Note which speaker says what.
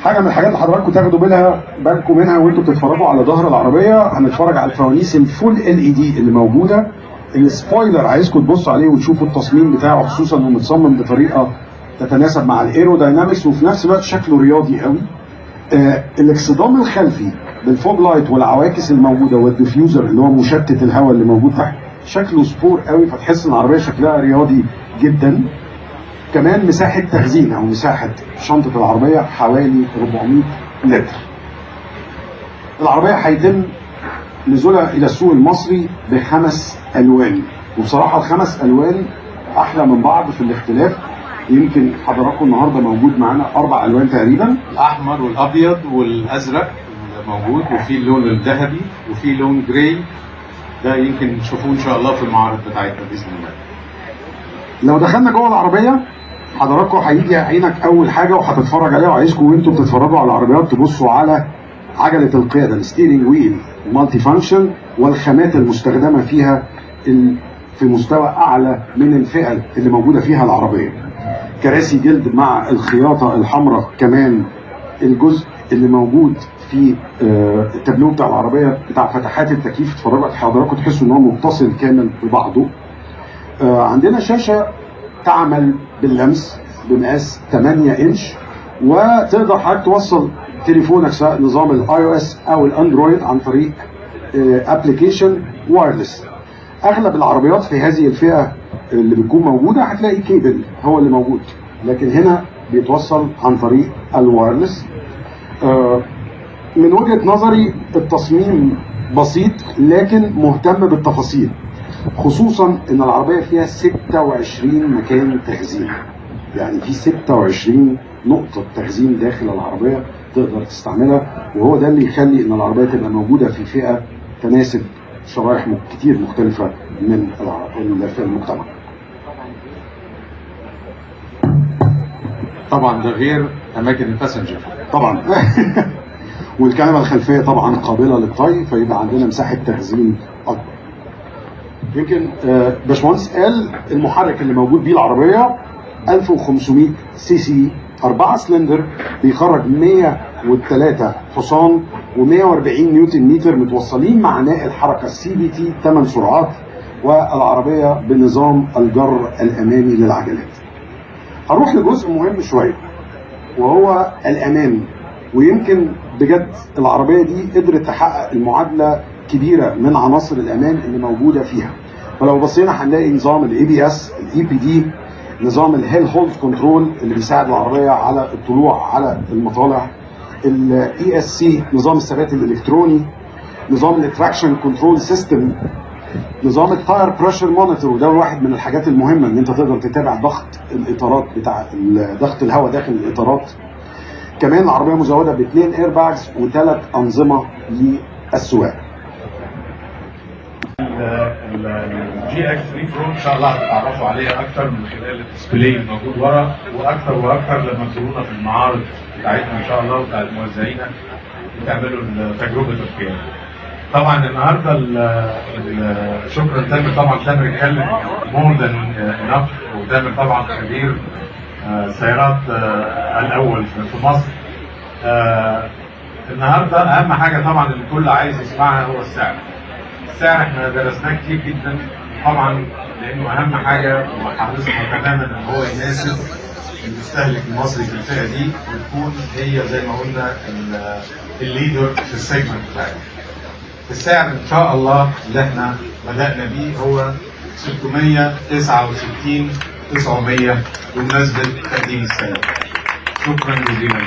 Speaker 1: حاجه من الحاجات اللي حضراتكم تاخدوا بالكم منها وانتوا بتتفرجوا على ظهر العربيه، هنتفرج على الفوانيس الفول LED اللي موجوده. السبويلر عايزكم تبصوا عليه وتشوفوا التصميم بتاعه، خصوصا انه متصمم بطريقه تتناسب مع الايروداينامكس وفي نفس الوقت شكله رياضي قوي. الاكسدام الخلفي بالفوج لايت والعواكس الموجوده والديفيوزر اللي هو مشتت الهواء اللي موجود تحت شكله سبور قوي، فتحس ان العربيه شكلها رياضي جدا. كمان مساحه تخزين او مساحه شنطه العربيه حوالي 400 لتر. العربيه هيتم نزولها الى السوق المصري ب5 الوان، وبصراحه ال5 الوان احلى من بعض في الاختلاف. يمكن حضراتكم النهارده موجود معانا 4 الوان تقريبا،
Speaker 2: الاحمر والابيض والازرق موجود، وفي اللون الذهبي وفي لون جراي، ده يمكن تشوفوه ان شاء الله في المعارض بتاعتنا باذن الله.
Speaker 1: لو دخلنا جوه العربيه حضراتكم هيجي عينك اول حاجه وهتتفرج عليها، وعايزكم وانتوا بتتفرجوا على العربيات تبصوا على عجله القياده الستيرنج ويل مالتي فانكشن والخامات المستخدمه فيها في مستوى اعلى من الفئه اللي موجوده فيها العربيه. كراسي جلد مع الخياطه الحمراء، كمان الجزء اللي موجود في التابلو بتاع العربيه بتاع فتحات التكييف، اتفرجوا حضراتكم تحسوا ان هو متصل كامل ببعضه. عندنا شاشه تعمل باللمس بمقاس 8 انش، وتقدر حضرتك توصل تليفونك سواء نظام الاي او اس او الاندرويد عن طريق ابلكيشن وايرلس. اغلب العربيات في هذه الفئه اللي بتكون موجوده هتلاقي كيبل هو اللي موجود، لكن هنا بيتوصل عن طريق الوايرلس. من وجهه نظري التصميم بسيط لكن مهتم بالتفاصيل، خصوصا ان العربيه فيها 26 مكان تخزين، يعني في 26 نقطه تخزين داخل العربيه تقدر تستعملها، وهو ده اللي يخلي ان العربيه تبقى موجوده في فئه تناسب شرائح كتير مختلفه من في المجتمع.
Speaker 2: طبعا ده غير اماكن الباسنجر
Speaker 1: طبعا والكنبه الخلفيه طبعا قابله للطي، فيبقى عندنا مساحه تخزين اكبر. يمكن باشمهندس قال المحرك اللي موجود بيه العربيه 1500 سي سي 4 سلندر، بيخرج 103 حصان و140 نيوتن متر متوصلين مع ناقل حركه CVT 8 سرعات، والعربيه بنظام الجر الامامي للعجلات. هنروح لجزء مهم شويه وهو الامان، ويمكن بجد العربيه دي قدرت تحقق المعادله كبيره من عناصر الامان اللي موجوده فيها. فلو بصينا هنلاقي نظام ABS EPD، نظام الهيل هولد كنترول اللي بيساعد العربيه على الطلوع على المطالع، ESC نظام الثبات الالكتروني، نظام التراكشن كنترول سيستم، نظام التاير بريشر مونيتور، وده واحد من الحاجات المهمه ان انت تقدر تتابع ضغط الاطارات بتاع ضغط الهواء داخل الاطارات. كمان العربيه مزوده ب2 اير باجز و3 انظمه للسواقه.
Speaker 2: الجي اكس 3 برو ان شاء الله هتتعرفوا عليها اكتر من خلال الديسبلاي الموجود ورا، واكتر واكتر لما تزورونا في المعارض بتاعتنا ان شاء الله وبتاعت موزعينا وتعملوا تجربه القياده. طبعا النهارده شكرا تامر، طبعا تامر اتكلم مور ذان انف، وتامر طبعا خبير سيارات الاول في مصر. النهارده اهم حاجه طبعا اللي الكل عايز يسمعها هو السعر. السعر احنا درسناه كتير جدا طبعا، لانه اهم حاجه وحرصنا تماما ان هو يناسب المستهلك المصري في الفئه دي، وتكون هي زي ما قلنا الليدر في السيجمنت بتاعنا. السعر ان شاء الله اللي احنا بدانا بيه هو 669 900 بمناسبه تقديم السنه. شكرا جزيلا.